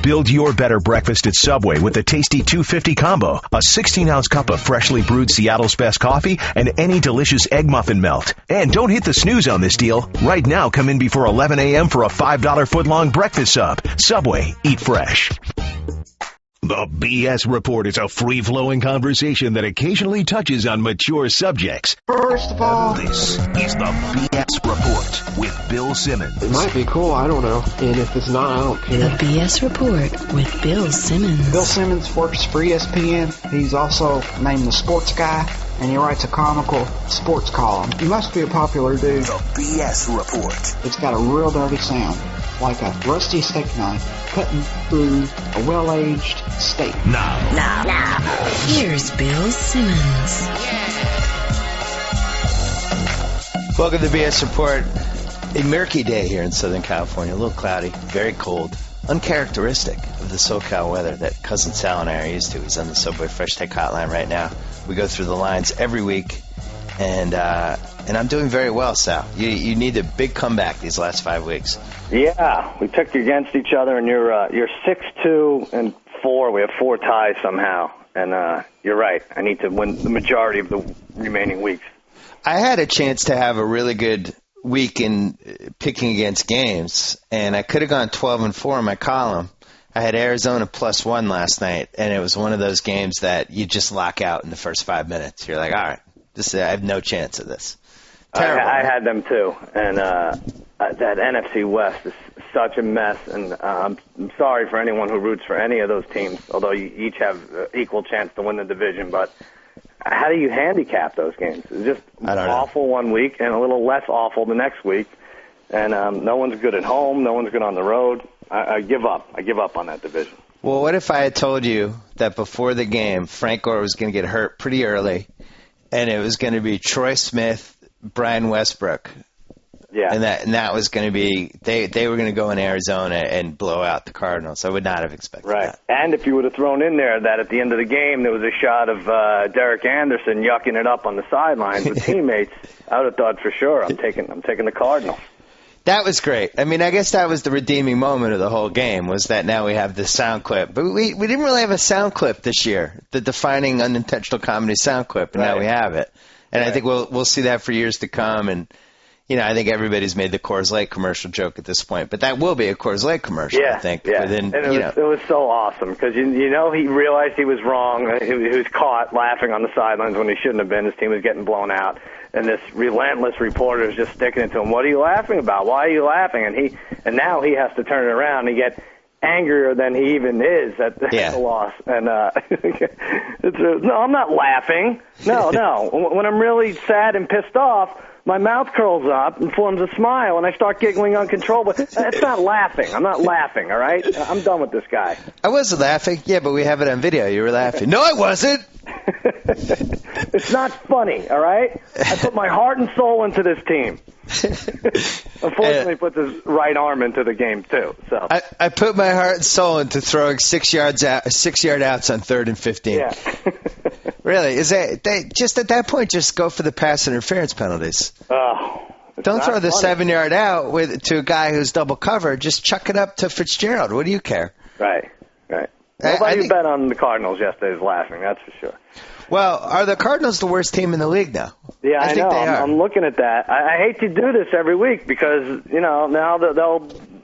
Build your better breakfast at Subway with the tasty 250 combo, a 16-ounce cup of freshly brewed Seattle's best coffee, and any delicious egg muffin melt. And don't hit the snooze on this deal. Right now, come in before 11 a.m. for a $5 foot-long breakfast sub. Subway, eat fresh. The B.S Report is a free-flowing conversation that occasionally touches on mature subjects. First of all, this is the B.S Report with Bill Simmons. It might be cool, I don't know. And if it's not, I don't care. The B.S Report with Bill Simmons. Bill Simmons works for ESPN. He's also named the sports guy, and he writes a comical sports column. He must be a popular dude. The B.S Report. It's got a real dirty sound, like a rusty steak knife cutting through a well-aged steak. Now. Here's Bill Simmons. Welcome to the B.S Report. A murky day here in Southern California. A little cloudy, very cold, uncharacteristic of the SoCal weather that Cousin Sal and I are used to. He's on the Subway Fresh Take Hotline right now. We go through the lines every week, and I'm doing very well, Sal. You need a big comeback these last 5 weeks. Yeah, we picked against each other, and you're 6-2 and 4. We have 4 ties somehow, and you're right. I need to win the majority of the remaining weeks. I had a chance to have a really good week in picking against games, and I could have gone 12-4 in my column. I had Arizona +1 last night, and it was one of those games that you just lock out in the first 5 minutes. You're like, all right, I have no chance of this. Terrible. I had them too, and that NFC West is such a mess, and I'm sorry for anyone who roots for any of those teams, although you each have equal chance to win the division, but how do you handicap those games? It's just awful one week and a little less awful the next week, and no one's good at home, no one's good on the road. I give up. I give up on that division. Well, what if I had told you that before the game, Frank Gore was going to get hurt pretty early, and it was going to be Troy Smith, Brian Westbrook. Yeah. And that was going to be they were going to go in Arizona and blow out the Cardinals. I would not have expected that. And if you would have thrown in there that at the end of the game there was a shot of Derek Anderson yucking it up on the sidelines with teammates, I would have thought for sure I'm taking the Cardinals. That was great. I mean, I guess that was the redeeming moment of the whole game, was that now we have this sound clip. But we didn't really have a sound clip this year, the defining unintentional comedy sound clip, and now we have it. And I think we'll see that for years to come. And, you know, I think everybody's made the Coors Light commercial joke at this point. But that will be a Coors Light commercial, I think. Yeah, and it was so awesome because, you know, he realized he was wrong. He was caught laughing on the sidelines when he shouldn't have been. His team was getting blown out. And this relentless reporter is just sticking it to him. What are you laughing about? Why are you laughing? And now he has to turn it around and get angrier than he even is at the loss. And no, I'm not laughing. No. When I'm really sad and pissed off, my mouth curls up and forms a smile, and I start giggling uncontrollably. That's not laughing. I'm not laughing, all right? I'm done with this guy. I wasn't laughing. Yeah, but we have it on video. You were laughing. No, I wasn't. It's not funny, all right? I put my heart and soul into this team. Unfortunately, puts his right arm into the game too. So I put my heart and soul into throwing 6-yard outs on 3rd and 15. Yeah. Really? Is that just at that point? Just go for the pass interference penalties. Don't throw the 7-yard out to a guy who's double covered. Just chuck it up to Fitzgerald. What do you care? Right. Nobody who bet on the Cardinals yesterday is laughing. That's for sure. Well, are the Cardinals the worst team in the league now? Yeah, I think know. They are. I'm looking at that. I hate to do this every week because, you know, now they'll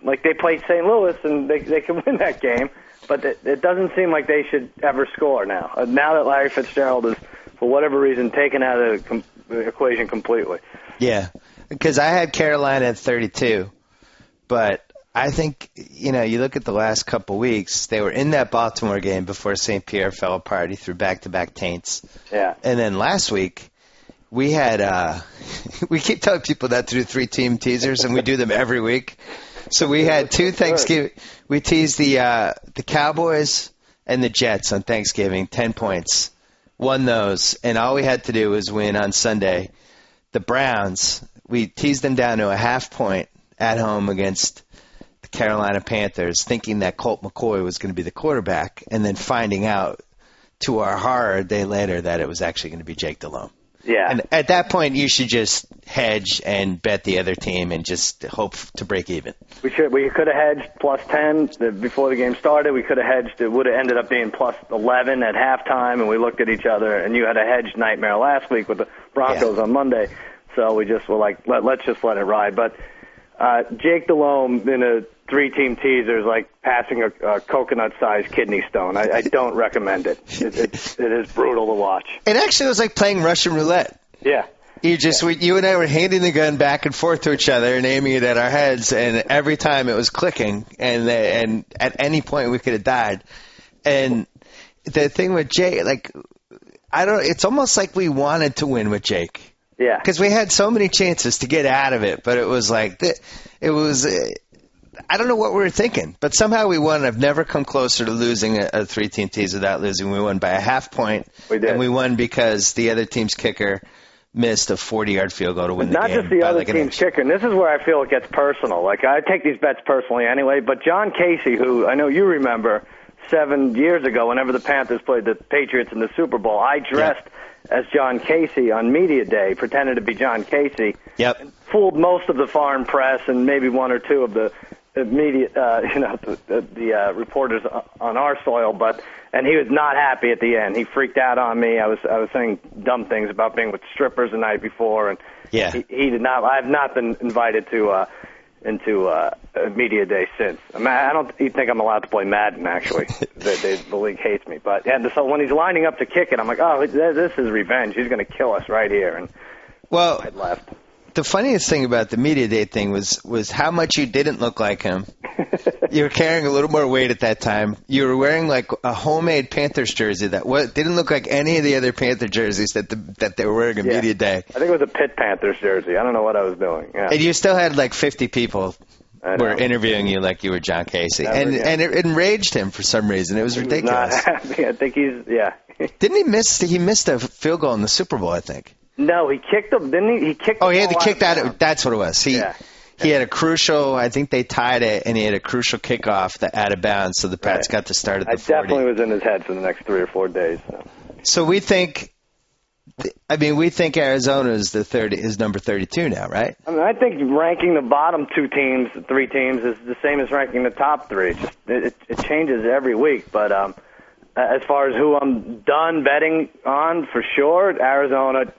they played St. Louis and they can win that game, but it doesn't seem like they should ever score now. Now that Larry Fitzgerald is, for whatever reason, taken out of the equation completely. Yeah, because I had Carolina at 32, but I think, you know, you look at the last couple weeks, they were in that Baltimore game before St. Pierre fell apart. He threw back-to-back taints. Yeah. And then last week, we had we keep telling people not to do 3-team teasers, and we do them every week. So we had 2 Thanksgiving. We teased the Cowboys and the Jets on Thanksgiving, 10 points. Won those, and all we had to do was win on Sunday. The Browns, we teased them down to a half point at home against the Carolina Panthers, thinking that Colt McCoy was going to be the quarterback, and then finding out to our horror a day later that it was actually going to be Jake Delhomme. Yeah. And at that point, you should just hedge and bet the other team and just hope to break even. We could have hedged plus 10 before the game started. We could have hedged. It would have ended up being plus 11 at halftime, and we looked at each other. And you had a hedged nightmare last week with the Broncos on Monday. So we just were like, let's just let it ride. But Jake Delhomme in a 3-team teaser is like passing a coconut-sized kidney stone. I don't recommend it. It is brutal to watch. It actually was like playing Russian roulette. Yeah. You and I were handing the gun back and forth to each other and aiming it at our heads, and every time it was clicking, and at any point we could have died. And the thing with Jake, like, it's almost like we wanted to win with Jake. Yeah. Because we had so many chances to get out of it, but it was like, I don't know what we were thinking, but somehow we won. I've never come closer to losing a 3-team tease without losing. We won by a half point. We did. And we won because the other team's kicker missed a 40-yard field goal to win the game. Not just the other team's kicker, and this is where I feel it gets personal. Like, I take these bets personally anyway, but John Casey, who I know you remember 7 years ago, whenever the Panthers played the Patriots in the Super Bowl, I dressed as John Casey on media day, pretended to be John Casey. Yep. And fooled most of the foreign press and maybe one or two of the media, the reporters on our soil, and he was not happy at the end. He freaked out on me. I was saying dumb things about being with strippers the night before, and he did not. I have not been invited to into media day since. I don't even think I'm allowed to play Madden, actually. The league hates me. But so when he's lining up to kick it, I'm like, oh, this is revenge. He's going to kill us right here. And I left. The funniest thing about the media day thing was how much you didn't look like him. You were carrying a little more weight at that time. You were wearing like a homemade Panthers jersey that didn't look like any of the other Panther jerseys that they were wearing at media day. I think it was a Pitt Panthers jersey. I don't know what I was doing. Yeah. And you still had like 50 people were interviewing you like you were John Casey. And it enraged him for some reason. It was ridiculous. Not happy. I think Didn't he miss? He missed a field goal in the Super Bowl, I think. No, he kicked them, didn't he? He kicked. Oh, he had the kick out. That's what it was. He had a crucial. I think they tied it, and he had a crucial kickoff that out of bounds, so the Pats got to start at the 40. Definitely was in his head for the next 3 or 4 days. So we think. We think Arizona is number 32 now, right? I think ranking the bottom 3 teams is the same as ranking the top 3. It changes every week, but as far as who I'm done betting on, for sure, Arizona,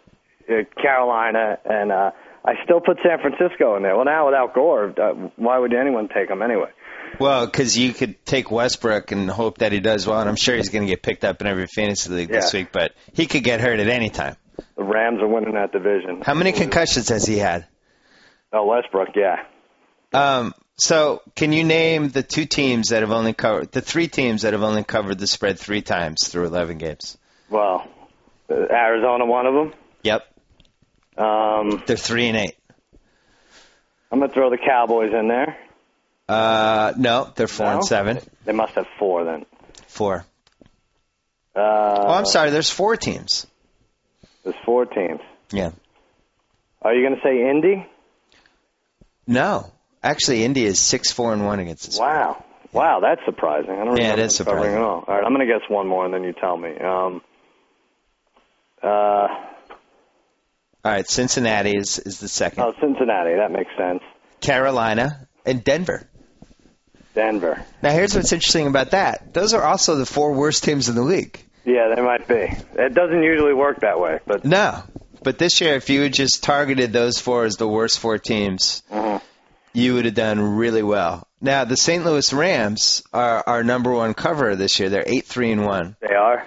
Carolina, and I still put San Francisco in there. Well, now without Gore, why would anyone take them anyway? Well, because you could take Westbrook and hope that he does well, and I'm sure he's going to get picked up in every fantasy league this week, but he could get hurt at any time. The Rams are winning that division. How many concussions has he had? Oh, Westbrook, yeah. So can you name the 3 teams that have only covered the spread 3 times through 11 games? Well, Arizona, one of them. Yep. They're 3-8. I'm going to throw the Cowboys in there. No, they're 4-7. They must have 4 then. 4. I'm sorry. There's 4 teams. There's 4 teams. Yeah. Are you going to say Indy? No. Actually, Indy is 6-4-1 against the spread. Wow. Wow, that's surprising. I don't remember it is surprising. At all. All right, I'm going to guess one more, and then you tell me. All right, Cincinnati is the second. Oh, Cincinnati. That makes sense. Carolina and Denver. Denver. Now, here's what's interesting about that. Those are also the 4 worst teams in the league. Yeah, they might be. It doesn't usually work that way. But no. But this year, if you had just targeted those 4 as the worst 4 teams, you would have done really well. Now, the St. Louis Rams are our number 1 cover this year. They're 8-3-1. They are?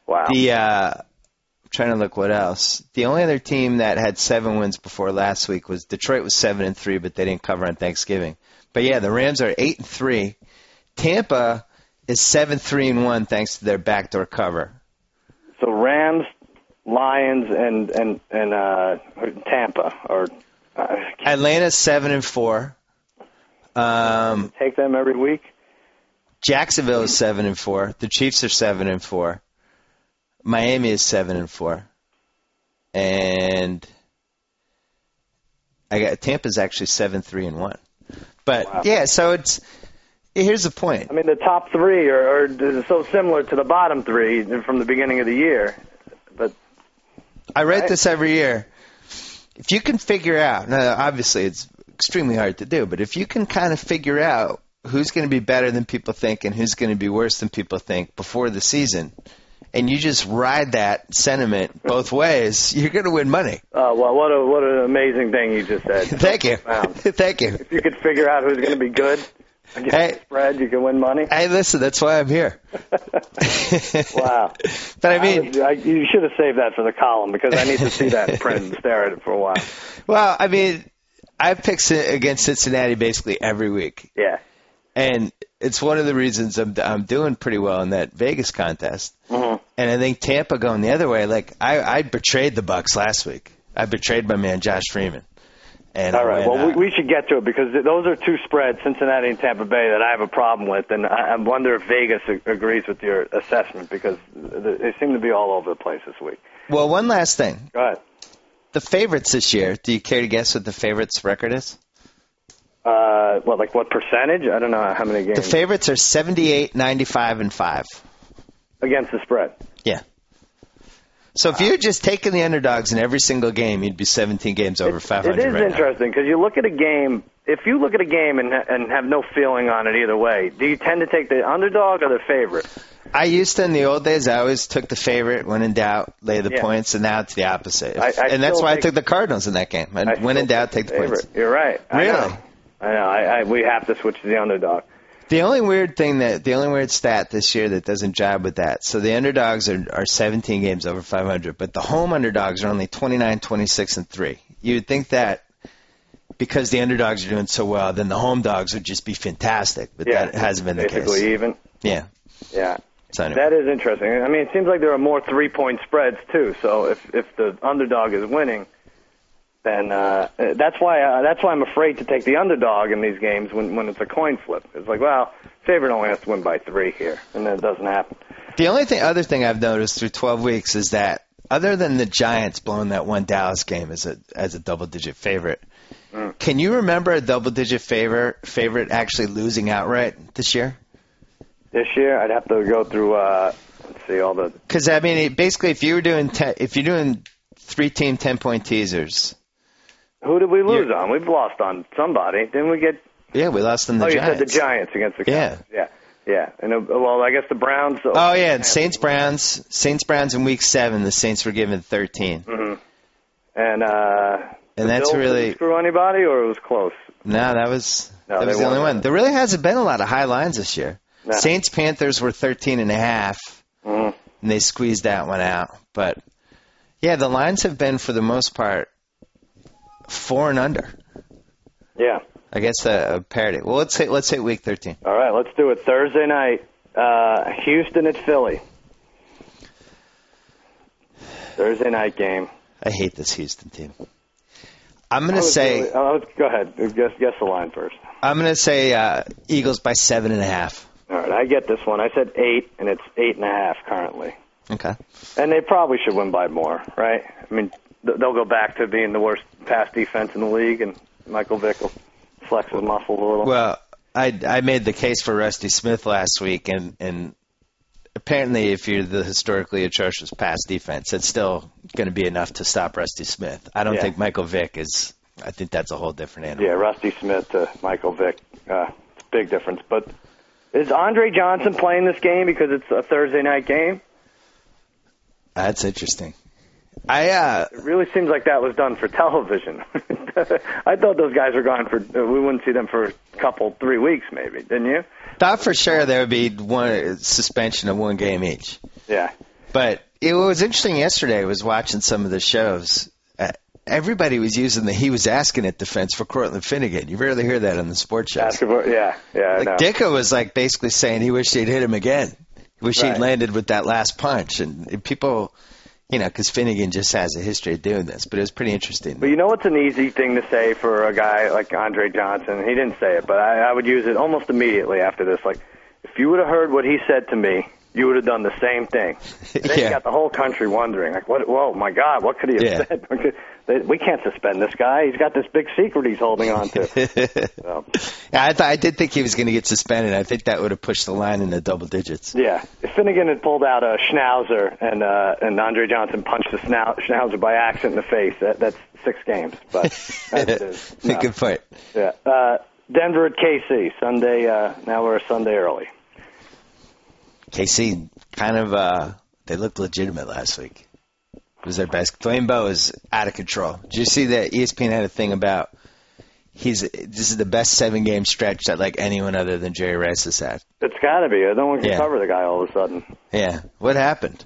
Wow. I'm trying to look what else. The only other team that had 7 wins before last week was Detroit was 7-3, but they didn't cover on Thanksgiving. But yeah, the Rams are 8-3. Tampa is 7-3-1 thanks to their backdoor cover. So Rams, Lions, and Tampa are. Atlanta's 7-4. Take them every week. Jacksonville is 7-4. The Chiefs are 7-4. Miami is 7-4, and Tampa's actually 7-3-1. But yeah, so here's the point. I mean, the top 3 are so similar to the bottom 3 from the beginning of the year, but I write this every year. If you can figure out, now obviously it's extremely hard to do, but if you can kind of figure out who's going to be better than people think and who's going to be worse than people think before the season, and you just ride that sentiment both ways, you're going to win money. Well, what an amazing thing you just said. Thank you. Thank you. If you could figure out who's going to be good against the spread, you can win money. Hey, listen, that's why I'm here. Wow. But I mean, you should have saved that for the column because I need to see that in print and stare at it for a while. Well, I mean, I pick against Cincinnati basically every week. Yeah. And it's one of the reasons I'm doing pretty well in that Vegas contest. Mm-hmm. And I think Tampa going the other way, like I betrayed the Bucs last week. I betrayed my man Josh Freeman. And all right. Well, we should get to it because those are two spreads, Cincinnati and Tampa Bay, that I have a problem with. And I wonder if Vegas agrees with your assessment because they seem to be all over the place this week. Well, one last thing. Go ahead. The favorites this year, do you care to guess what the favorites' record is? What percentage? I don't know how many games. The favorites are 78, 95, and 5. Against the spread. Yeah. So if you had just taken the underdogs in every single game, you'd be 17 games over 500 It is right interesting because you look at a game. If you look at a game and have no feeling on it either way, do you tend to take the underdog or the favorite? I used to in the old days. I always took the favorite. When in doubt, lay the points, and now it's the opposite. And that's why I took the Cardinals in that game. When in doubt, take the points. You're right. Really? I know. We have to switch to the underdog. The only weird stat this year that doesn't jibe with that. So the underdogs are 17 games over 500, but the home underdogs are only 29, 26, and 3. You would think that because the underdogs are doing so well, then the home dogs would just be fantastic, but that hasn't been the case. Basically even. Yeah. Yeah. So anyway. That is interesting. I mean, it seems like there are more 3-point spreads too. So if the underdog is winning, then that's why I'm afraid to take the underdog in these games when it's a coin flip. It's like, well, favorite only has to win by 3 here, and then it doesn't happen. The other thing I've noticed through 12 weeks is that other than the Giants blowing that one Dallas game as a double-digit favorite, can you remember a double-digit favorite actually losing outright this year? This year, I'd have to go through. Let's see all the. Because I mean, basically, if you're doing 3-team 10-point teasers. Who did we lose on? We've lost on somebody. Didn't we get... Yeah, we lost on the Giants. Oh, you said the Giants against the Cowboys. Yeah. And, I guess the Browns... Oh, yeah, and Saints-Browns in Week 7, the Saints were given 13. Mm-hmm. And that's Bills really... didn't screw anybody, or it was close? No, that was the only one. There really hasn't been a lot of high lines this year. No. Saints-Panthers were 13.5, and they squeezed that one out. But, yeah, the lines have been, for the most part, 4 and under. Yeah. I guess a parity. Well, let's hit Week 13. All right, let's do it. Thursday night, Houston at Philly. Thursday night game. I hate this Houston team. I'm going to say... go ahead. Guess the line first. I'm going to say Eagles by 7.5. All right, I get this one. I said 8, and it's 8.5 currently. Okay. And they probably should win by more, right? I mean, they'll go back to being the worst pass defense in the league, and Michael Vick will flex his muscles a little. Well, I made the case for Rusty Smith last week, and apparently if you're the historically atrocious pass defense, it's still going to be enough to stop Rusty Smith. I don't think Michael Vick is – I think that's a whole different animal. Yeah, Rusty Smith to Michael Vick, it's a big difference. But is Andre Johnson playing this game because it's a Thursday night game? That's interesting. It really seems like that was done for television. I thought those guys were gone we wouldn't see them for a 3 weeks maybe, didn't you? Thought for sure there would be one suspension of 1 game each. Yeah. But it was interesting yesterday. I was watching some of the shows. Everybody was using he was asking it defense for Cortland Finnegan. You rarely hear that on the sports shows. Basketball, yeah. I know. Dicko was basically saying he wished he'd hit him again. He wished he'd landed with that last punch. And people... because Finnegan just has a history of doing this, but it was pretty interesting. But you know what's an easy thing to say for a guy like Andre Johnson? He didn't say it, but I would use it almost immediately after this. Like, if you would have heard what he said to me you would have done the same thing. Then you got the whole country wondering, like, what? Whoa, my God, what could he have said? We can't suspend this guy. He's got this big secret he's holding on to. So. Yeah, I did think he was going to get suspended. I think that would have pushed the line into double digits. Yeah, if Finnegan had pulled out a schnauzer and Andre Johnson punched the schnauzer by accident in the face, that's 6 games. But as it is, no. Good point. Yeah, Denver at KC Sunday. Now we're a Sunday early. KC kind of they looked legitimate last week. It was their best. Dwayne Bowe is out of control. Did you see that ESPN had a thing about this is the best 7-game stretch that like anyone other than Jerry Rice has had? It's got to be. No one can cover the guy all of a sudden. Yeah. What happened?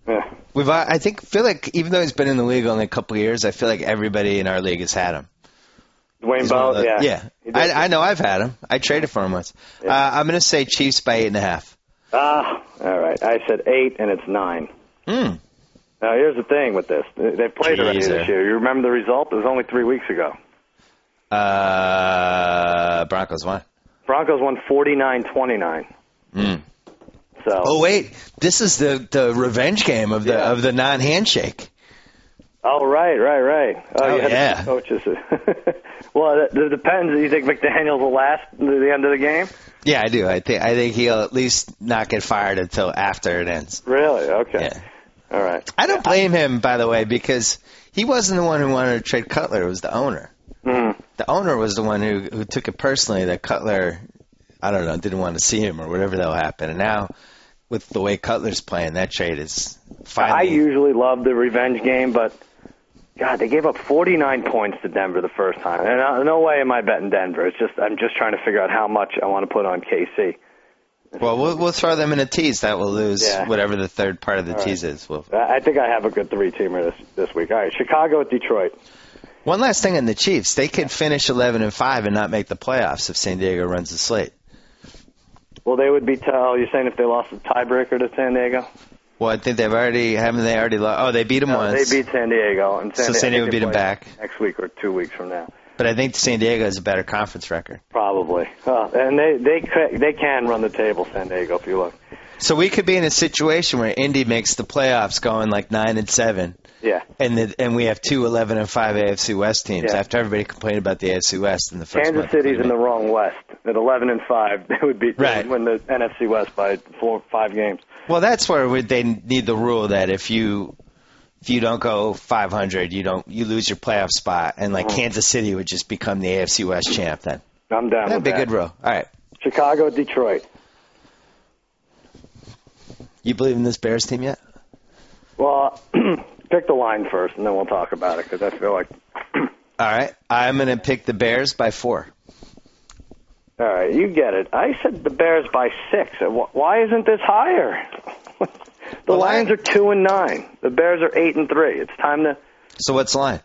Yeah. I feel like even though he's been in the league only a couple of years, I feel like everybody in our league has had him. Dwayne Bowe, yeah. I know I've had him. I traded for him once. Yeah. I'm going to say Chiefs by 8.5. All right. I said 8, and it's 9. Now, here's the thing with this. They've played already this year. You remember the result? It was only 3 weeks ago. Broncos won. Broncos won 49-29. So. Oh, wait. This is the revenge game of the non-handshake. Oh, right. Oh, yeah. Coaches. Well, it depends. Do you think McDaniels will last to the end of the game? Yeah, I do. I think he'll at least not get fired until after it ends. Really? Okay. Yeah. All right. I don't blame him, by the way, because he wasn't the one who wanted to trade Cutler. It was the owner. Mm-hmm. The owner was the one who took it personally that Cutler, I don't know, didn't want to see him or whatever that'll happen. And now, with the way Cutler's playing, that trade is finally. I usually love the revenge game, but, God, they gave up 49 points to Denver the first time. And no way am I betting Denver. I'm just trying to figure out how much I want to put on KC. Well, we'll throw them in a tease. That will lose whatever the third part of the tease is. I think I have a good 3-teamer this week. All right, Chicago at Detroit. One last thing on the Chiefs. They could finish 11-5 and not make the playoffs if San Diego runs the slate. Well, they would be you're saying if they lost the tiebreaker to San Diego? Well, I think haven't they already lost? Oh, they beat them once. They beat San Diego. And San Diego beat them back. Next week or 2 weeks from now. But I think San Diego has a better conference record. Probably. And they can run the table, San Diego, if you look. So we could be in a situation where Indy makes the playoffs going like 9-7. Yeah. And we have 2 11-5 AFC West teams after everybody complained about the AFC West in the first month. Kansas City's in the wrong West. At 11-5, they would win the NFC West by 4-5 games. Well, that's where they need the rule that if you don't go 500, you lose your playoff spot, and Kansas City would just become the AFC West champ then. I'm down with that. That'd be a good rule. All right. Chicago, Detroit. You believe in this Bears team yet? Well, pick the line first, and then we'll talk about it, because I feel like... All right. I'm going to pick the Bears by 4. All right, you get it. I said the Bears by 6. Why isn't this higher? The Lions are 2-9. The Bears are 8-3. It's time to... So what's the line?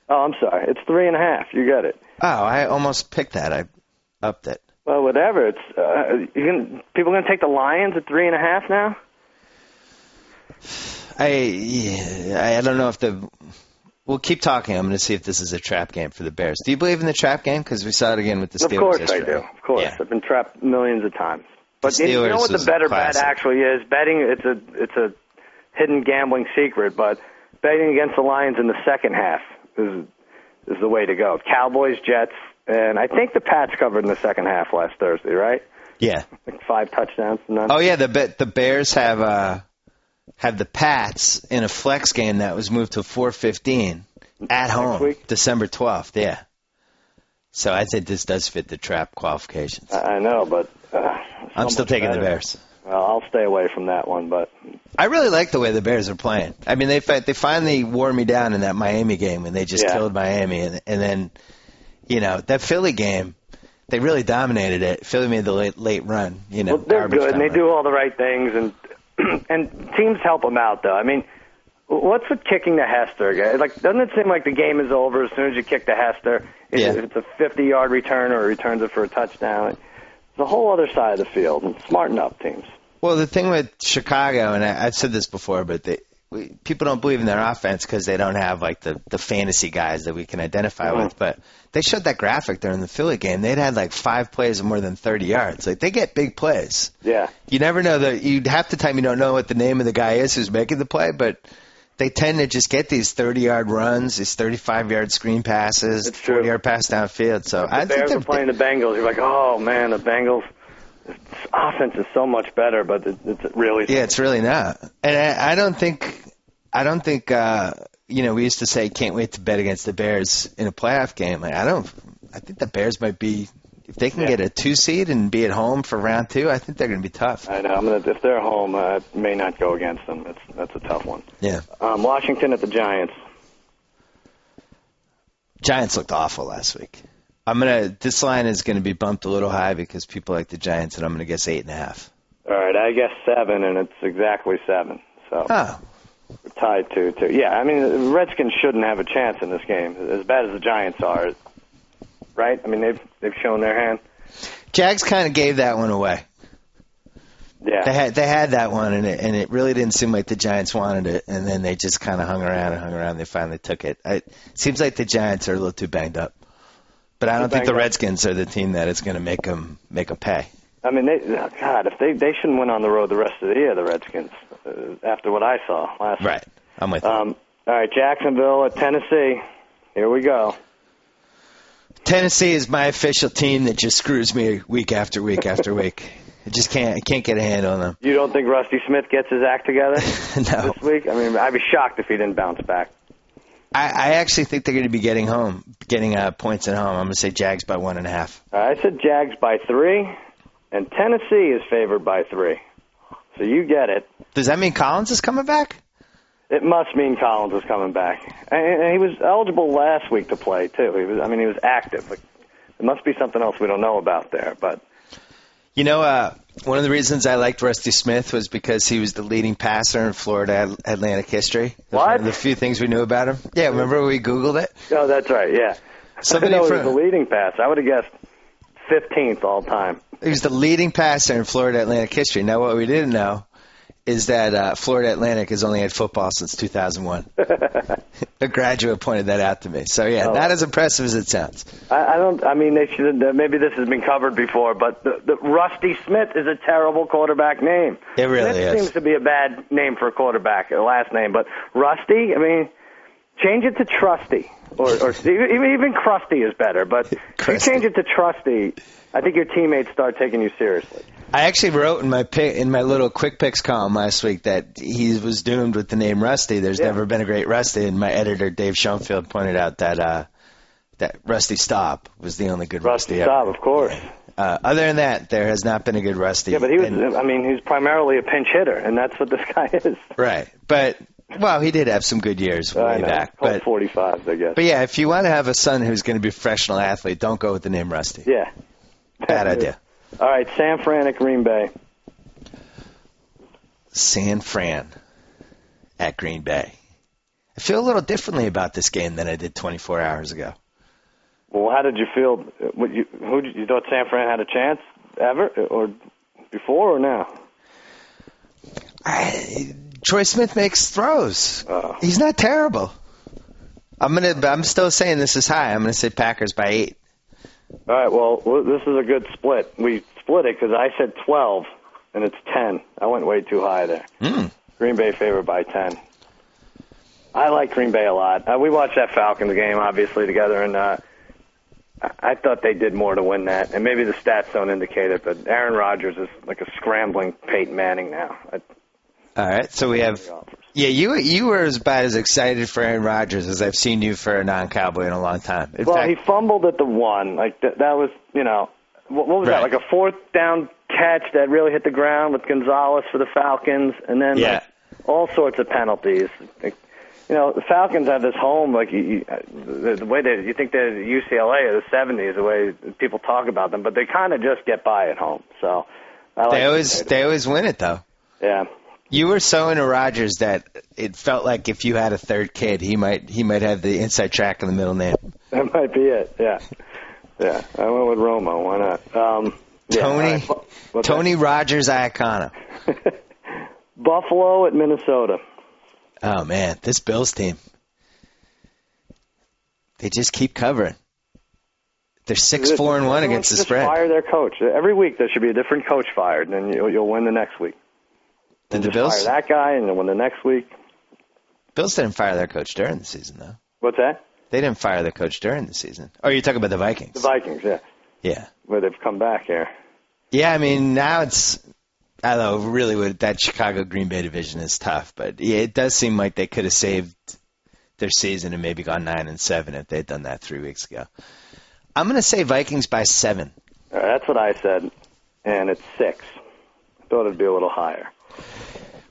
Oh, I'm sorry. It's 3.5. You get it. Oh, I almost picked that. I upped it. Well, whatever. It's people going to take the Lions at 3.5 now? I don't know if we'll keep talking. I'm going to see if this is a trap game for the Bears. Do you believe in the trap game? Because we saw it again with the Steelers. Of course yesterday. I do. Of course. Yeah. I've been trapped millions of times. But you know what the better bet actually is? Betting, it's a hidden gambling secret, but betting against the Lions in the second half is the way to go. Cowboys, Jets, and I think the Pats covered in the second half last Thursday, right? Yeah. 5 touchdowns to none. Oh, yeah, the Bears have the Pats in a flex game that was moved to 4:15 at home, December 12th, yeah. So I think this does fit the trap qualifications. I know, but... I'm still taking the Bears. Well, I'll stay away from that one, but... I really like the way the Bears are playing. I mean, they finally wore me down in that Miami game when they just killed Miami. And then, that Philly game, they really dominated it. Philly made the late run, Well, they're good, and they do all the right things, and teams help them out, though. I mean, what's with kicking the Hester? Doesn't it seem like the game is over as soon as you kick the Hester? If it's a 50-yard return or returns it for a touchdown. The whole other side of the field, and smarten up teams. Well, the thing with Chicago, and I've said this before, but people don't believe in their offense because they don't have like the fantasy guys that we can identify with. But they showed that graphic during the Philly game. They'd had like 5 plays of more than 30 yards. Like they get big plays. Yeah. You never know that. You half the time you don't know what the name of the guy is who's making the play, but they tend to just get these 30-yard runs, these 35-yard screen passes, 40-yard pass downfield. So I think Bears they're are playing the Bengals. You're like, oh man, the Bengals. Offense is so much better, but it's really it's really not. And I don't think we used to say can't wait to bet against the Bears in a playoff game. Like, I think the Bears might be, if they can get a 2 seed and be at home for round 2, I think they're going to be tough. I know. If they're home, I may not go against them. That's a tough one. Yeah. Washington at the Giants. Giants looked awful last week. This line is going to be bumped a little high because people like the Giants, and I'm going to guess 8.5. All right, I guess 7, and it's exactly 7. So we're tied 2-2. Yeah, I mean, the Redskins shouldn't have a chance in this game, as bad as the Giants are, right? I mean, they've shown their hand. Jags kind of gave that one away. Yeah, they had that one, and it really didn't seem like the Giants wanted it, and then they just kind of hung around. They finally took it. It seems like the Giants are a little too banged up. But I don't think the Redskins are the team that is going to make them pay. I mean, if they shouldn't win on the road the rest of the year, the Redskins, after what I saw last week. Right, I'm with you. All right, Jacksonville at Tennessee. Here we go. Tennessee is my official team that just screws me week after week after week. I can't get a handle on them. You don't think Rusty Smith gets his act together No. this week? I mean, I'd be shocked if he didn't bounce back. I actually think they're going to be getting points at home. I'm going to say Jags by 1.5. I said Jags by 3, and Tennessee is favored by 3. So you get it. Does that mean Collins is coming back? It must mean Collins is coming back. And he was eligible last week to play, too. He was active. Like, there must be something else we don't know about there. But you know, one of the reasons I liked Rusty Smith was because he was the leading passer in Florida Atlantic history. What? One of the few things we knew about him. Yeah, remember we Googled it? Oh, that's right, yeah. Somebody I know he was the leading passer. I would have guessed 15th all time. He was the leading passer in Florida Atlantic history. Now, what we didn't know is that Florida Atlantic has only had football since 2001. A graduate pointed that out to me. So, not as impressive as it sounds. They should. Maybe this has been covered before, but the Rusty Smith is a terrible quarterback name. It really Smith seems to be a bad name for a quarterback, a last name. But Rusty, change it to Trusty. Or even Krusty is better. But if you change it to Trusty, I think your teammates start taking you seriously. I actually wrote in my little quick picks column last week that he was doomed with the name Rusty. There's never been a great Rusty, and my editor Dave Schoenfield pointed out that Rusty Staub was the only good Rusty ever. Staub, of course. Other than that, there has not been a good Rusty. Yeah, but he was. He's primarily a pinch hitter, and that's what this guy is. Right, but he did have some good years way back. But 45, I guess. But yeah, if you want to have a son who's going to be a professional athlete, don't go with the name Rusty. Yeah, bad idea. All right, San Fran at Green Bay. San Fran at Green Bay. I feel a little differently about this game than I did 24 hours ago. Well, how did you feel? You thought San Fran had a chance ever, or before, or now? Troy Smith makes throws. He's not terrible. I'm still saying this is high. I'm going to say Packers by 8. All right, well, this is a good split. We split it because I said 12, and it's 10. I went way too high there. Green Bay favored by 10. I like Green Bay a lot. We watched that Falcons game, obviously, together, and I thought they did more to win that. And maybe the stats don't indicate it, but Aaron Rodgers is like a scrambling Peyton Manning now. All right, so we have... Yeah, you were about as excited for Aaron Rodgers as I've seen you for a non-Cowboy in a long time. In fact, he fumbled at the one. Like that was, what was that? Like a 4th down catch that really hit the ground with Gonzalez for the Falcons, and then all sorts of penalties. The Falcons have this home, like the way you think they're UCLA of the '70s, the way people talk about them, but they kind of just get by at home. So they always win it though. Yeah. You were so into Rodgers that it felt like if you had a third kid, he might have the inside track in the middle name. That might be it. Yeah. I went with Romo. Why not? Tony Rodgers Iacono. Buffalo at Minnesota. Oh, man, this Bills team. They just keep covering. They're 6-4-1 against the spread. Just fire their coach. Every week there should be a different coach fired, and then you'll win the next week. Did the Bills fire that guy, and then win the next week? Bills didn't fire their coach during the season, though. What's that? They didn't fire their coach during the season. Oh, you're talking about the Vikings. The Vikings, yeah. Yeah. Where they've come back here. Yeah, I mean, now it's, I don't know, really with that Chicago-Green Bay division is tough. But yeah, it does seem like they could have saved their season and maybe gone 9-7 if they'd done that 3 weeks ago. I'm going to say Vikings by 7. That's what I said, and it's 6. I thought it'd be a little higher.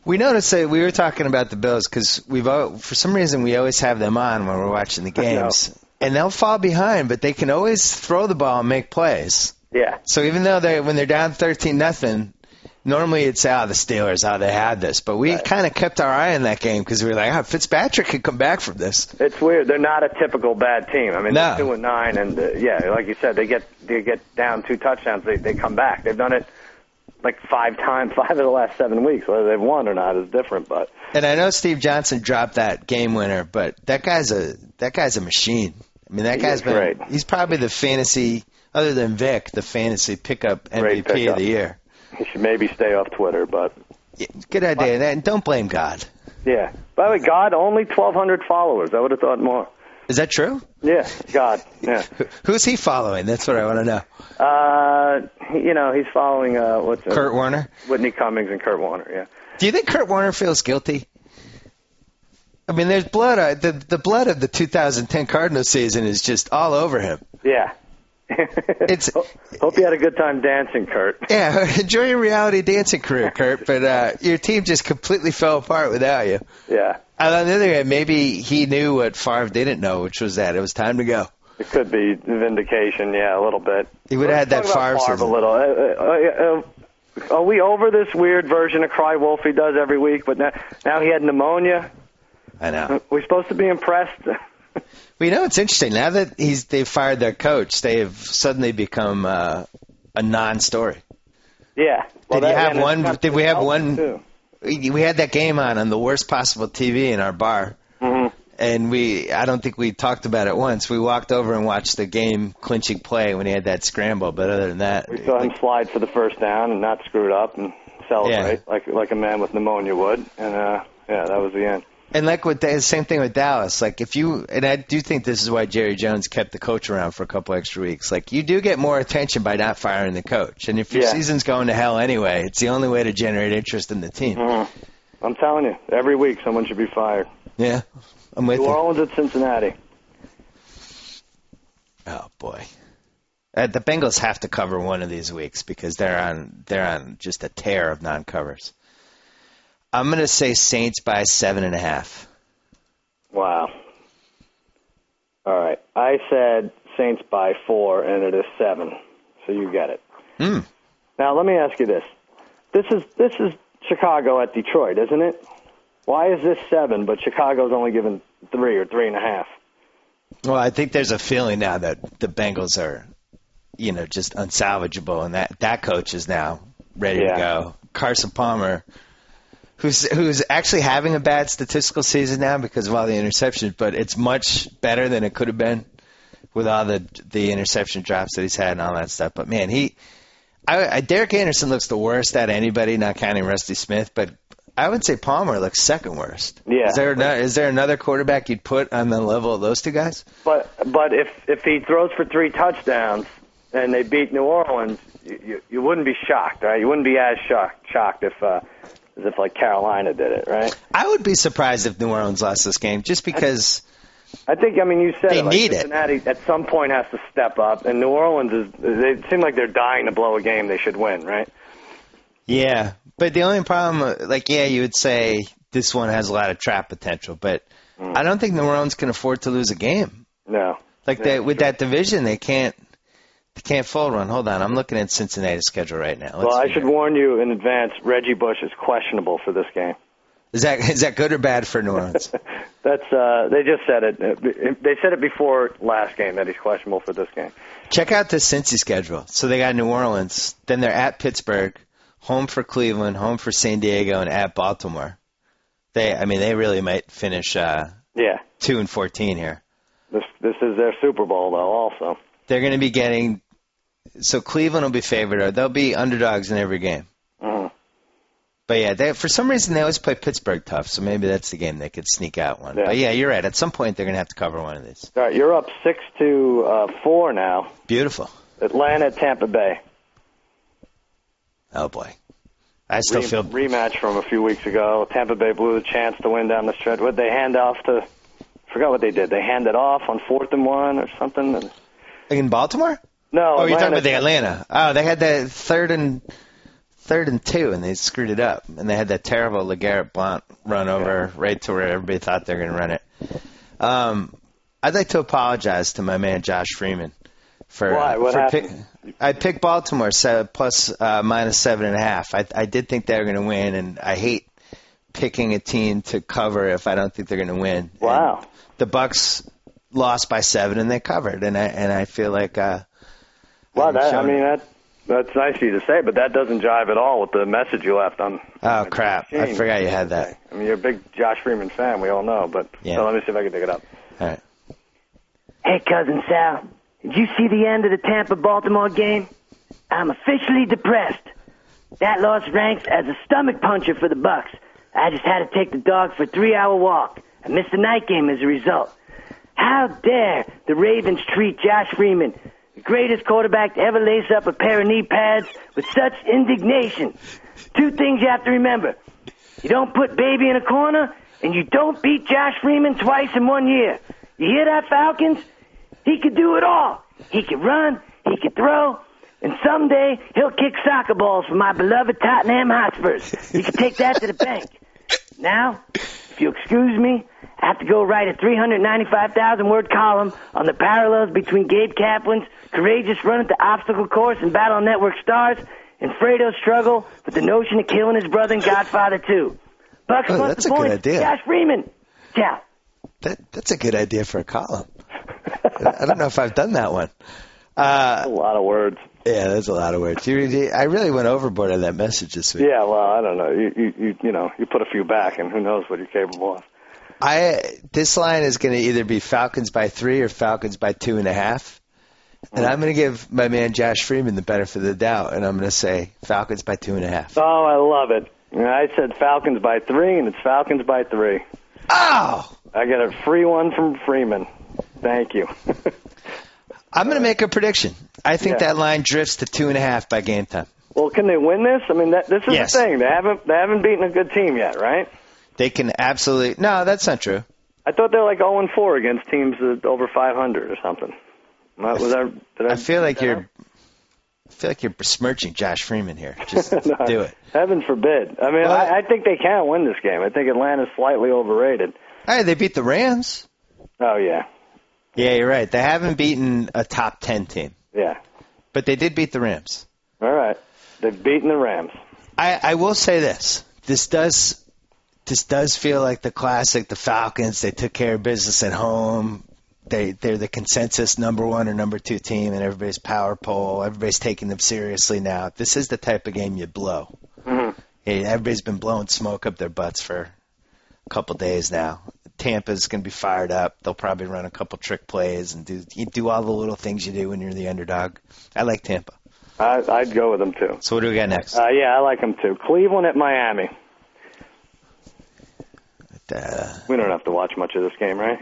We noticed that we were talking about the Bills because for some reason we always have them on when we're watching the games. And they'll fall behind, but they can always throw the ball and make plays. Yeah. So even though when they're down 13-0, normally it's, the Steelers, they had this. But we kind of kept our eye on that game because we were like, Fitzpatrick could come back from this. It's weird. They're not a typical bad team. I mean, no. They're 2-9, and, like you said, they get down 2 touchdowns, they come back. They've done it like 5 times, 5 of the last 7 weeks. Whether they've won or not is different. But and I know Steve Johnson dropped that game winner, but that guy's a machine. I mean, that guy's been great. He's probably the fantasy, other than Vic, the fantasy pickup MVP of the year. He should maybe stay off Twitter, but yeah, good idea. And don't blame God. Yeah. By the way, God only 1,200 followers. I would have thought more. Is that true? Yeah, God. Yeah. Who's he following? That's what I want to know. He's following Kurt Warner, Whitney Cummings, and Kurt Warner. Yeah. Do you think Kurt Warner feels guilty? I mean, there's blood. The blood of the 2010 Cardinals season is just all over him. Yeah. Hope you had a good time dancing, Kurt. Yeah, enjoy your reality dancing career, Kurt. But your team just completely fell apart without you. Yeah. And on the other hand, maybe he knew what Favre didn't know, which was that it was time to go. It could be vindication, yeah, a little bit. He would have had that Favre season. A little. Are we over this weird version of Cry Wolf he does every week? But now he had pneumonia. I know. We're supposed to be impressed. Well, it's interesting. Now that they've fired their coach, they have suddenly become a non-story. Yeah. Well, Did we have one? We had that game on the worst possible TV in our bar. Mm-hmm. And I don't think we talked about it once. We walked over and watched the game clinching play when he had that scramble. But other than that, we saw him slide for the first down and not screw it up and celebrate like a man with pneumonia would. And that was the end. And like the same thing with Dallas. Like and I do think this is why Jerry Jones kept the coach around for a couple extra weeks. Like you do get more attention by not firing the coach. And if your season's going to hell anyway, it's the only way to generate interest in the team. Mm-hmm. I'm telling you, every week someone should be fired. Yeah, I'm with you. New Orleans at Cincinnati. Oh boy, the Bengals have to cover one of these weeks because they're on just a tear of non-covers. I'm going to say Saints by 7.5. Wow. All right. I said Saints by 4, and it is 7. So you get it. Now, let me ask you this. This is Chicago at Detroit, isn't it? Why is this 7, but Chicago's only given 3 or 3.5? Well, I think there's a feeling now that the Bengals are, just unsalvageable, and that coach is now ready to go. Carson Palmer, who's actually having a bad statistical season now because of all the interceptions, but it's much better than it could have been with all the interception drops that he's had and all that stuff. But, man, Derek Anderson looks the worst out of anybody, not counting Rusty Smith, but I would say Palmer looks second worst. Yeah. Is there another quarterback you'd put on the level of those two guys? But if he throws for 3 touchdowns and they beat New Orleans, you wouldn't be shocked, right? You wouldn't be as shocked as if like Carolina did it, right? I would be surprised if New Orleans lost this game just because I think, you said they need Cincinnati at some point has to step up, and New Orleans they seem like they're dying to blow a game they should win, right? Yeah, but the only problem, you would say this one has a lot of trap potential, but I don't think New Orleans can afford to lose a game. No. With that division, they can't fold one. Hold on, I'm looking at Cincinnati's schedule right now. I should warn you in advance, Reggie Bush is questionable for this game. Is that good or bad for New Orleans? They just said it. They said it before last game that he's questionable for this game. Check out the Cincy schedule. So they got New Orleans, then they're at Pittsburgh, home for Cleveland, home for San Diego, and at Baltimore. They really might finish 2-14 here. This is their Super Bowl, though, also. They're going to be getting – so Cleveland will be favored. Or they'll be underdogs in every game. Mm-hmm. But, yeah, for some reason they always play Pittsburgh tough, so maybe that's the game they could sneak out one. Yeah. But, yeah, you're right. At some point they're going to have to cover one of these. All right, you're up 6-4 now. Beautiful. Atlanta, Tampa Bay. Oh, boy. I still feel... Rematch from a few weeks ago. Tampa Bay blew the chance to win down the stretch. What they hand off to... I forgot what they did. They handed off on 4th and 1 or something. And... In Baltimore? No. Oh, you're talking about the Atlanta. Oh, they had that 3rd and 2, and they screwed it up. And they had that terrible LeGarrette Blount run over right to where everybody thought they were going to run it. I'd like to apologize to my man Josh Freeman. Why? What happened? I picked Baltimore plus minus 7.5. I did think they were going to win, and I hate picking a team to cover if I don't think they're going to win. Wow. And the Bucks lost by 7, and they covered, and I feel like that's nice of you to say, but that doesn't jive at all with the message you left on. Oh crap! I forgot you had that. I mean, you're a big Josh Freeman fan. We all know, but so let me see if I can dig it up. All right. Hey, Cousin Sal. Did you see the end of the Tampa-Baltimore game? I'm officially depressed. That loss ranks as a stomach puncher for the Bucks. I just had to take the dog for a 3-hour walk. I missed the night game as a result. How dare the Ravens treat Josh Freeman, the greatest quarterback to ever lace up a pair of knee pads, with such indignation. 2 things you have to remember. You don't put baby in a corner, and you don't beat Josh Freeman twice in 1 year. You hear that, Falcons? He could do it all. He could run, he could throw, and someday he'll kick soccer balls for my beloved Tottenham Hotspurs. You can take that to the bank. Now, if you'll excuse me, I have to go write a 395,000-word column on the parallels between Gabe Kaplan's courageous run at the obstacle course and Battle Network stars and Fredo's struggle with the notion of killing his brother in Godfather 2. Bucks plus that's the a good points. idea. Josh Freeman. Ciao. That's a good idea for a column. I don't know if I've done that one. A lot of words. Yeah, that's a lot of words. I really went overboard on that message this week. Yeah, well, I don't know. You put a few back, and who knows what you're capable of. This line is going to either be Falcons by 3 or Falcons by 2.5. And I'm going to give my man Josh Freeman the benefit of the doubt, and I'm going to say Falcons by 2.5. Oh, I love it. I said Falcons by 3, and it's Falcons by 3. Oh! I got a free one from Freeman. Thank you. I'm going to make a prediction. I think that line drifts to 2.5 by game time. Well, can they win this? I mean, this is the thing. They haven't beaten a good team yet, right? They can absolutely. No, that's not true. I thought they were like 0-4 against teams over 500 or something. I feel like you're besmirching Josh Freeman here. Just do it. Heaven forbid. I mean, I think they can win this game. I think Atlanta's slightly overrated. Hey, they beat the Rams. Oh, yeah. Yeah, you're right. They haven't beaten a top 10 team. Yeah. But they did beat the Rams. All right. They've beaten the Rams. I will say this. This does feel like the classic, the Falcons. They took care of business at home. They're the consensus number 1 or number 2 team in everybody's power poll. Everybody's taking them seriously now. This is the type of game you blow. Mm-hmm. Hey, everybody's been blowing smoke up their butts for a couple days now. Tampa's going to be fired up. They'll probably run a couple trick plays and do all the little things you do when you're the underdog. I like Tampa. I'd go with them, too. So what do we got next? Yeah, I like them, too. Cleveland at Miami. We don't have to watch much of this game, right?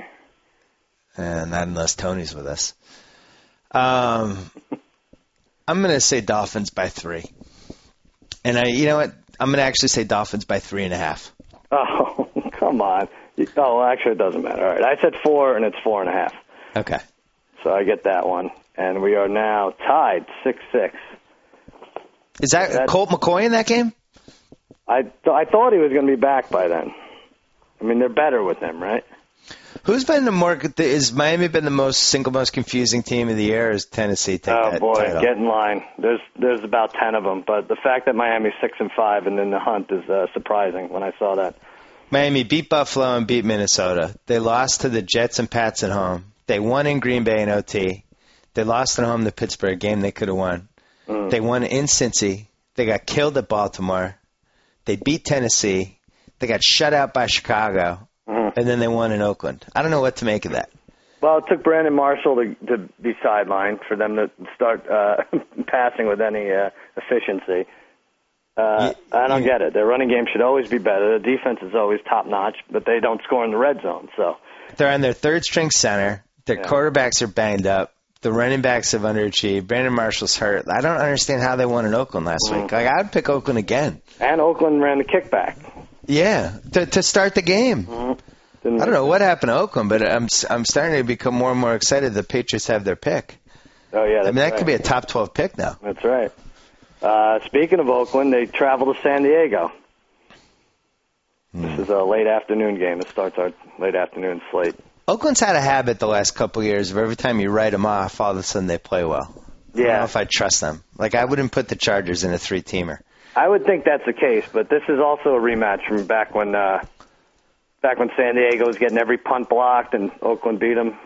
Not unless Tony's with us. I'm going to say Dolphins by 3. And you know what? I'm going to actually say Dolphins by 3.5. Oh, come on. Oh, well, actually, it doesn't matter. All right, I said 4, and it's 4.5. Okay. So I get that one. And we are now tied 6-6. Is that Colt McCoy in that game? I thought he was going to be back by then. I mean, they're better with him, right? Who's been is Miami been the single most confusing team of the year? Or is Tennessee take that title? Get in line. There's about 10 of them, but the fact that Miami's 6-5 and in the hunt is surprising when I saw that. Miami beat Buffalo and beat Minnesota. They lost to the Jets and Pats at home. They won in Green Bay in OT. They lost at home to Pittsburgh, a game they could have won. They won in Cincy. They got killed at Baltimore. They beat Tennessee. They got shut out by Chicago, and then they won in Oakland. I don't know what to make of that. Well, it took Brandon Marshall to be sidelined for them to start passing with any efficiency. I don't get it. Their running game should always be better. The defense is always top-notch, but they don't score in the red zone. So they're on their third-string center. Their quarterbacks are banged up. The running backs have underachieved. Brandon Marshall's hurt. I don't understand how they won in Oakland last week. Like, I'd pick Oakland again. And Oakland ran the kickback. Yeah, to start the game. I don't know what happened to Oakland, but I'm starting to become more and more excited the Patriots have their pick. Oh, yeah, that could be a top 12 pick now. That's right. Speaking of Oakland, they travel to San Diego. This is a late afternoon game. It starts our late afternoon slate. Oakland's had a habit the last couple of years of every time you write them off, all of a sudden they play well. I don't know if I trust them. Like, I wouldn't put the Chargers in a 3-teamer. I would think that's the case, but this is also a rematch from back when San Diego was getting every punt blocked and Oakland beat them.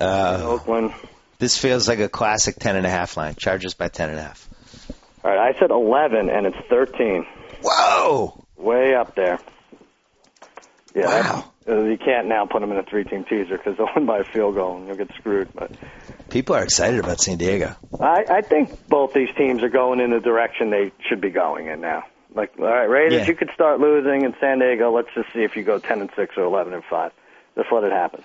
Oakland. This feels like a classic 10.5 line. Chargers by 10.5. All right, I said 11, and it's 13. Whoa! Way up there. Yeah, wow. You can't now put them in a 3-team teaser because they'll win by a field goal and you'll get screwed. But people are excited about San Diego. I think both these teams are going in the direction they should be going in now. Like, all right, Raiders, you could start losing, and San Diego, let's just see if you go 10-6 or 11-5. Just let it happen.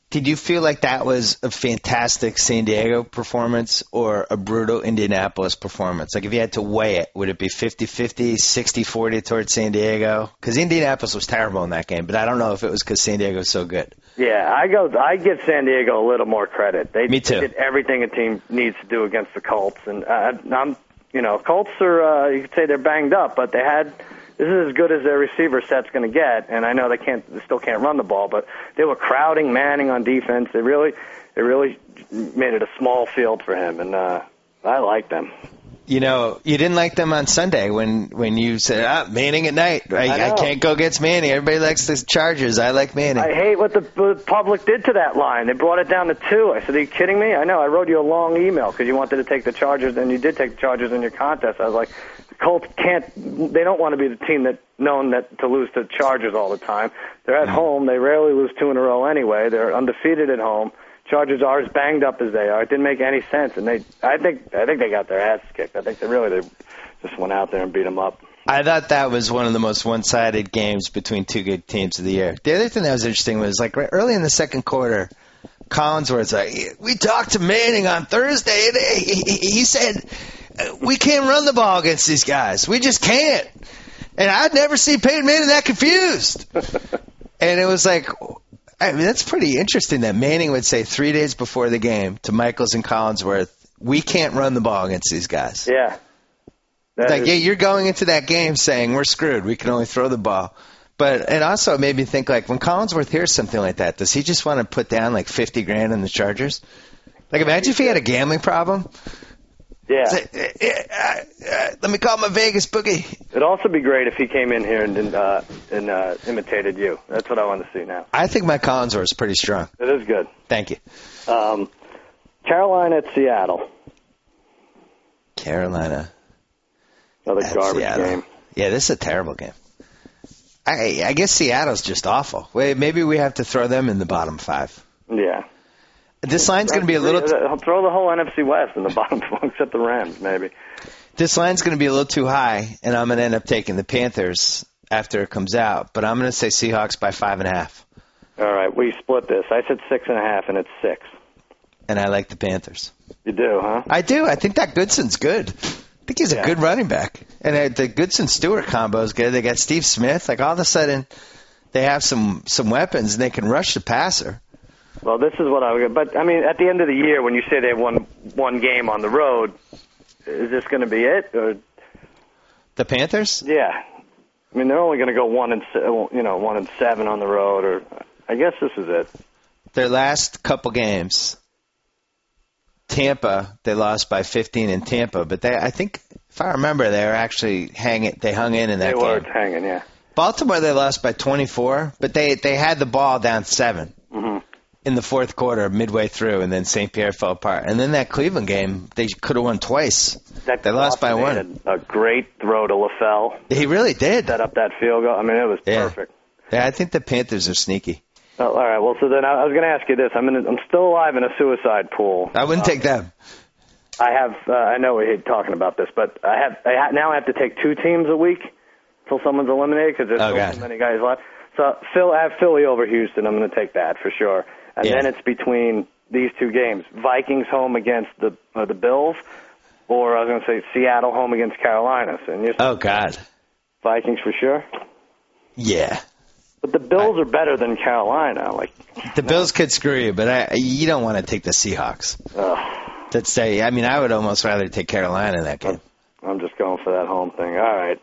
Did you feel like that was a fantastic San Diego performance or a brutal Indianapolis performance? Like, if you had to weigh it, would it be 50-50, 60-40 towards San Diego? Because Indianapolis was terrible in that game, but I don't know if it was because San Diego was so good. Yeah, I give San Diego a little more credit. Me too. They did everything a team needs to do against the Colts, and Colts are you could say they're banged up, but this is as good as their receiver set's going to get, and I know they still can't run the ball, but they were crowding Manning on defense. They really made it a small field for him, and I like them. You know, you didn't like them on Sunday when you said, Manning at night. I can't go against Manning. Everybody likes the Chargers. I like Manning. I hate what the public did to that line. They brought it down to 2. I said, are you kidding me? I know. I wrote you a long email because you wanted to take the Chargers, and you did take the Chargers in your contest. I was like, the Colts they don't want to be the team to lose to Chargers all the time. They're at home. They rarely lose 2 in a row anyway. They're undefeated at home. Chargers are as banged up as they are. It didn't make any sense, and I think they got their ass kicked. I think they just went out there and beat them up. I thought that was one of the most one-sided games between two good teams of the year. The other thing that was interesting was, like, early in the second quarter, Collinsworth's like, we talked to Manning on Thursday, and he said, we can't run the ball against these guys. We just can't. And I'd never see Peyton Manning that confused. And it was like, I mean, that's pretty interesting that Manning would say 3 days before the game to Michaels and Collinsworth, we can't run the ball against these guys. Yeah. You're going into that game saying we're screwed. We can only throw the ball. But it also made me think, like, when Collinsworth hears something like that, does he just want to put down like $50,000 on the Chargers? Like, imagine if he had a gambling problem. Yeah. Let me call my Vegas bookie. It'd also be great if he came in here and imitated you. That's what I want to see now. I think my Collinsworth is pretty strong. It is good. Thank you. Carolina at Seattle. Carolina. Another garbage Seattle. game. Yeah, this is a terrible game. I guess Seattle's just awful. Wait, maybe we have to throw them in the bottom 5. Yeah. This line's going to be a little... throw the whole NFC West in the bottom 5, except the Rams, maybe. This line's going to be a little too high, and I'm going to end up taking the Panthers after it comes out. But I'm going to say Seahawks by 5.5. All right, we split this. I said 6.5, and it's 6. And I like the Panthers. You do, huh? I do. I think that Goodson's good. I think he's a good running back. And the Goodson-Stewart combo is good. They got Steve Smith. Like, all of a sudden, they have some weapons, and they can rush the passer. Well, this is what I would. But I mean, at the end of the year, when you say they won one game on the road, is this going to be it? Or the Panthers? Yeah, I mean they're only going to go 1-7 on the road, or I guess this is it. Their last couple games, Tampa, they lost by 15 in Tampa, but I think if I remember, they were actually They hung in that game. They were hanging, yeah. Baltimore, they lost by 24, but they had the ball down 7. Mm-hmm. In the fourth quarter, midway through, and then St. Pierre fell apart. And then that Cleveland game, they could have won twice. They lost by one. Had a great throw to LaFell. He really did. Set up that field goal. I mean, it was perfect. Yeah, I think the Panthers are sneaky. Oh, all right. Well, so then I was going to ask you this. I'm still alive in a suicide pool. I wouldn't take them. I know we hate talking about this, but now I have to take 2 teams a week until someone's eliminated because there's so many guys left. So I have Philly over Houston. I'm going to take that for sure. And then it's between these 2 games: Vikings home against the Bills, or I was going to say Seattle home against Carolina. So God, Vikings for sure. Yeah. But the Bills are better than Carolina. The Bills could screw you, but you don't want to take the Seahawks. I would almost rather take Carolina in that game. I'm just going for that home thing. All right,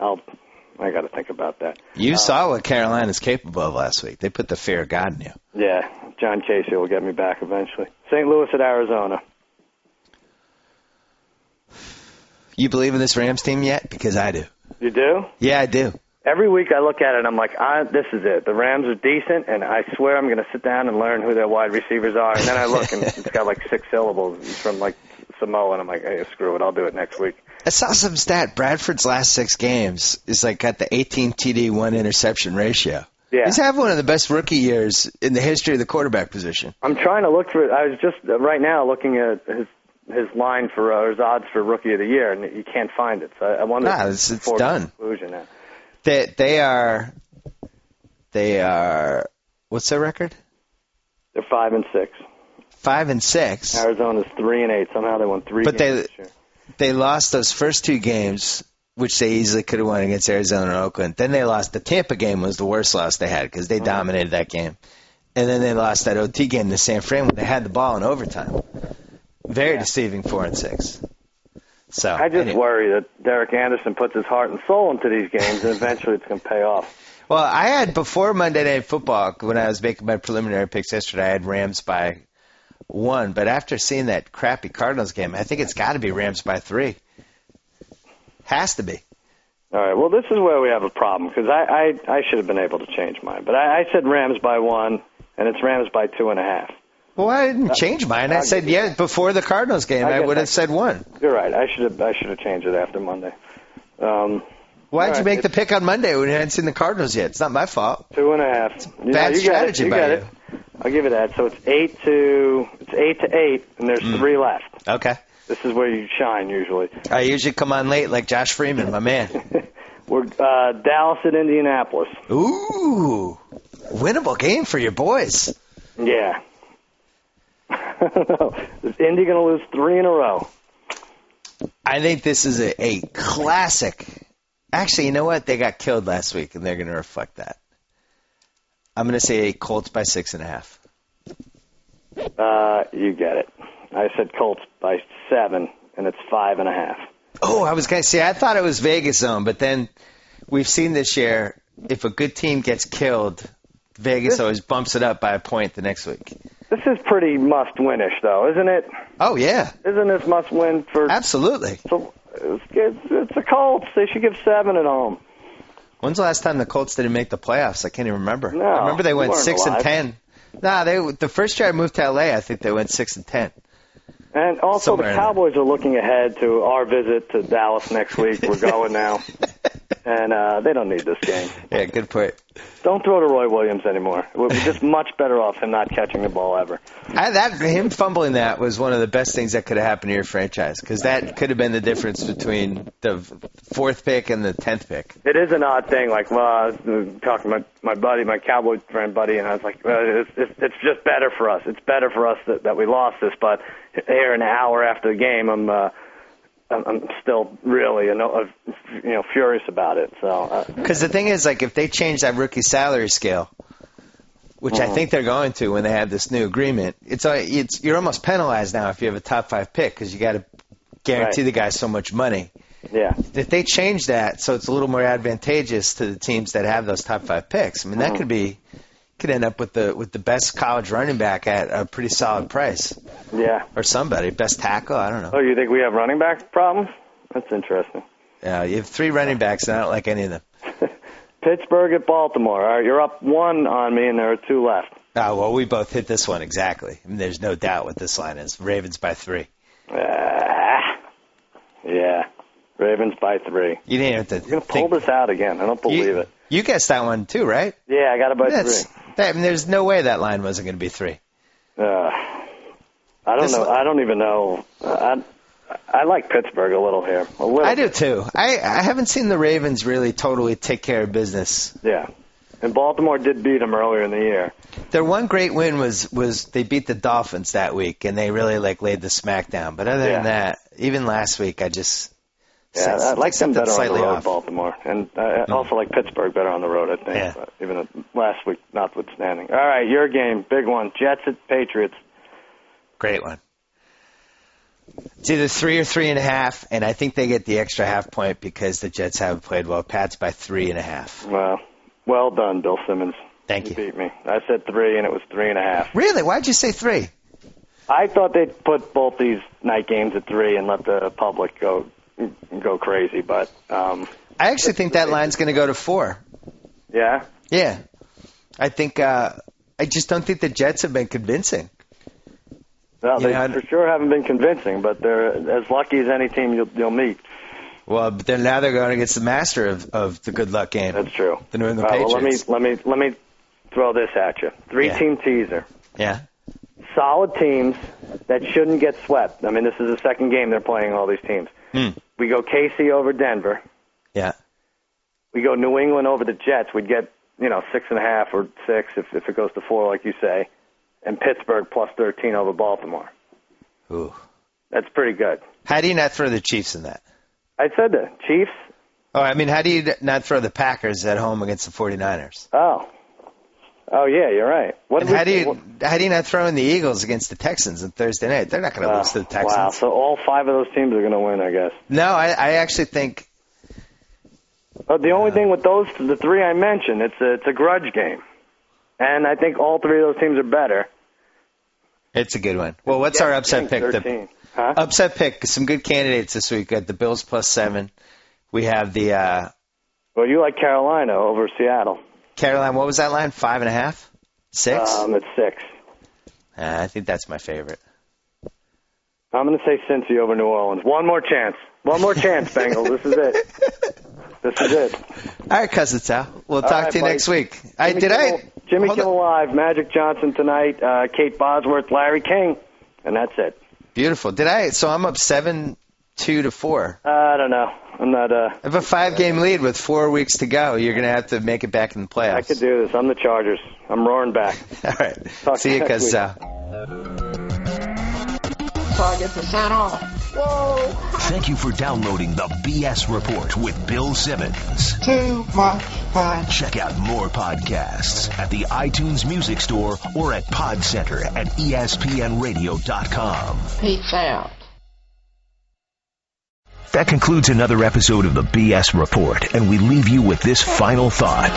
I got to think about that. You saw what Carolina's capable of last week. They put the fear of God in you. Yeah, John Casey will get me back eventually. St. Louis at Arizona. You believe in this Rams team yet? Because I do. You do? Yeah, I do. Every week I look at it and I'm like, this is it. The Rams are decent, and I swear I'm going to sit down and learn who their wide receivers are. And then I look, and it's got 6 syllables. It's from Samoa, and I'm like, hey, screw it. I'll do it next week. I saw some stat. Bradford's last 6 games is got the 18 TD, 1 interception ratio. Yeah. He's having one of the best rookie years in the history of the quarterback position. I'm trying to look for it. I was just right now looking at his line for his odds for Rookie of the Year, and you can't find it. So I wonder if it's done. Conclusion now. They are. What's their record? They're 5-6. 5-6. Arizona's 3-8. Somehow they won 3 games this year. They lost those first 2 games, which they easily could have won against Arizona and Oakland. Then they lost. The Tampa game was the worst loss they had because they dominated that game. And then they lost that OT game to San Fran when they had the ball in overtime. Very deceiving 4-6. So I just worry that Derek Anderson puts his heart and soul into these games, and eventually it's going to pay off. Well, I had before Monday Night Football, when I was making my preliminary picks yesterday, I had Rams by 1. But after seeing that crappy Cardinals game, I think it's got to be Rams by 3. Has to be. All right. Well, this is where we have a problem because I should have been able to change mine, but I said Rams by 1, and it's Rams by 2.5. Well, I didn't change mine. I said, before the Cardinals game, I would have said 1. You're right. I should have changed it after Monday. Why did you make the pick on Monday when you hadn't seen the Cardinals yet? It's not my fault. 2.5. Bad strategy by you. I'll give you that. So it's 8 to 8, and there's 3 left. Okay. This is where you shine usually. I usually come on late like Josh Freeman, my man. We're Dallas at Indianapolis. Ooh, winnable game for your boys. Yeah. Is Indy going to lose 3 in a row? I think this is a classic. Actually, you know what? They got killed last week, and they're going to reflect that. I'm going to say Colts by 6.5. You get it. I said Colts by 7, and it's 5.5. Oh, I was going to say, I thought it was Vegas zone, but then we've seen this year, if a good team gets killed, Vegas always bumps it up by a point the next week. This is pretty must-winish, though, isn't it? Oh, yeah. Isn't this must-win for... Absolutely. So it's the Colts. They should give 7 at home. When's the last time the Colts didn't make the playoffs? I can't even remember. No, I remember they went 6-10. Nah, the first year I moved to L.A., I think they went 6-10. And also the Cowboys are looking ahead to our visit to Dallas next week. We're going now. And they don't need this game. Yeah, good point. Don't throw to Roy Williams anymore. We're just much better off him not catching the ball ever. Him fumbling that was one of the best things that could have happened to your franchise because that could have been the difference between the 4th pick and the 10th pick. It is an odd thing. Like, well, I was talking to my buddy, my Cowboy friend buddy, and I was like, well, it's just better for us. It's better for us that we lost this. But here, an hour after the game, I'm still really, furious about it. So, because the thing is, like, if they change that rookie salary scale, which I think they're going to when they have this new agreement, you're almost penalized now if you have a top 5 pick because you got to guarantee the guy so much money. Yeah. If they change that so it's a little more advantageous to the teams that have those top 5 picks, I mean, that could end up with the best college running back at a pretty solid price. Yeah. Or somebody, best tackle, I don't know. Oh, you think we have running back problems? That's interesting. Yeah, you have 3 running backs, and I don't like any of them. Pittsburgh at Baltimore. All right, you're up 1 on me, and there are 2 left. Oh, well, we both hit this one exactly. I mean, there's no doubt what this line is. Ravens by 3. Yeah. Ravens by 3. You didn't have to. You're going to pull this out again. I don't believe it. You guessed that one too, right? Yeah, I got it by 3. There's no way that line wasn't going to be 3. I don't know. I don't even know. I like Pittsburgh a little here. I do too. I haven't seen the Ravens really totally take care of business. Yeah. And Baltimore did beat them earlier in the year. Their one great win was they beat the Dolphins that week, and they really laid the smack down. But other than that, even last week, I like them better on the road, off. Baltimore. And I also like Pittsburgh better on the road, I think. Yeah. But even last week, notwithstanding. All right, your game, big one. Jets at Patriots. Great one. It's either 3 or 3.5, and I think they get the extra half point because the Jets haven't played well. Pats by 3.5. Well done, Bill Simmons. Thank you. You beat me. I said 3, and it was 3.5. Really? Why'd you say 3? I thought they'd put both these night games at 3 and let the public go crazy, but I actually think that line's going to go to 4. Yeah? Yeah. I think I just don't think the Jets have been convincing. Well, they for sure haven't been convincing, but they're as lucky as any team you'll meet. Well, but now they're going against the master of the good luck game. That's true. The New England Patriots. Well, let me throw this at you. 3-team teaser. Yeah. Solid teams that shouldn't get swept. I mean, this is the second game they're playing all these teams. We go KC over Denver. Yeah. We go New England over the Jets. We'd get 6.5 or 6 if it goes to 4, like you say. And Pittsburgh plus 13 over Baltimore. Ooh. That's pretty good. How do you not throw the Chiefs in that? I said the Chiefs. Oh, I mean, how do you not throw the Packers at home against the 49ers? Oh, yeah, you're right. How do you not throw in the Eagles against the Texans on Thursday night? They're not going to lose to the Texans. Wow, so all 5 of those teams are going to win, I guess. No, I actually think. The only thing with the 3 I mentioned, it's a grudge game. And I think all 3 of those teams are better. It's a good one. Well, what's our upset pick? 13. Upset pick. Some good candidates this week. Got the Bills plus 7. We have the. Well, you like Carolina over Seattle. Carolina, what was that line? 5.5? 6? It's 6. I think that's my favorite. I'm going to say Cincy over New Orleans. One more chance, Bengals. This is it. All right, Cousin Sal. We'll talk to you next week. Jimmy Kimmel Live, Magic Johnson tonight, Kate Bosworth, Larry King, and that's it. Beautiful. So I'm up 7-2 to 4. I don't know. I'm not. I have a 5-game lead with 4 weeks to go. You're going to have to make it back in the playoffs. I could do this. I'm the Chargers. I'm roaring back. All right. See you, Cousin Sal. Target percent off. Whoa! Thank you for downloading the B.S. Report with Bill Simmons. Too much fun. Check out more podcasts at the iTunes Music Store or at Pod Center at ESPNRadio.com. Peace out. That concludes another episode of the B.S. Report, and we leave you with this final thought.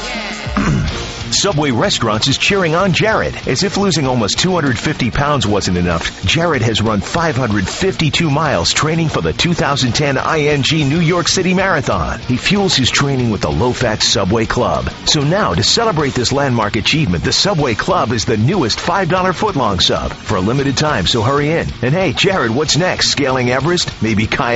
Subway Restaurants is cheering on Jared. As if losing almost 250 pounds wasn't enough, Jared has run 552 miles training for the 2010 ING New York City Marathon. He fuels his training with the low-fat Subway Club. So now, to celebrate this landmark achievement, the Subway Club is the newest $5 footlong sub for a limited time, so hurry in. And hey, Jared, what's next? Scaling Everest? Maybe kayaking?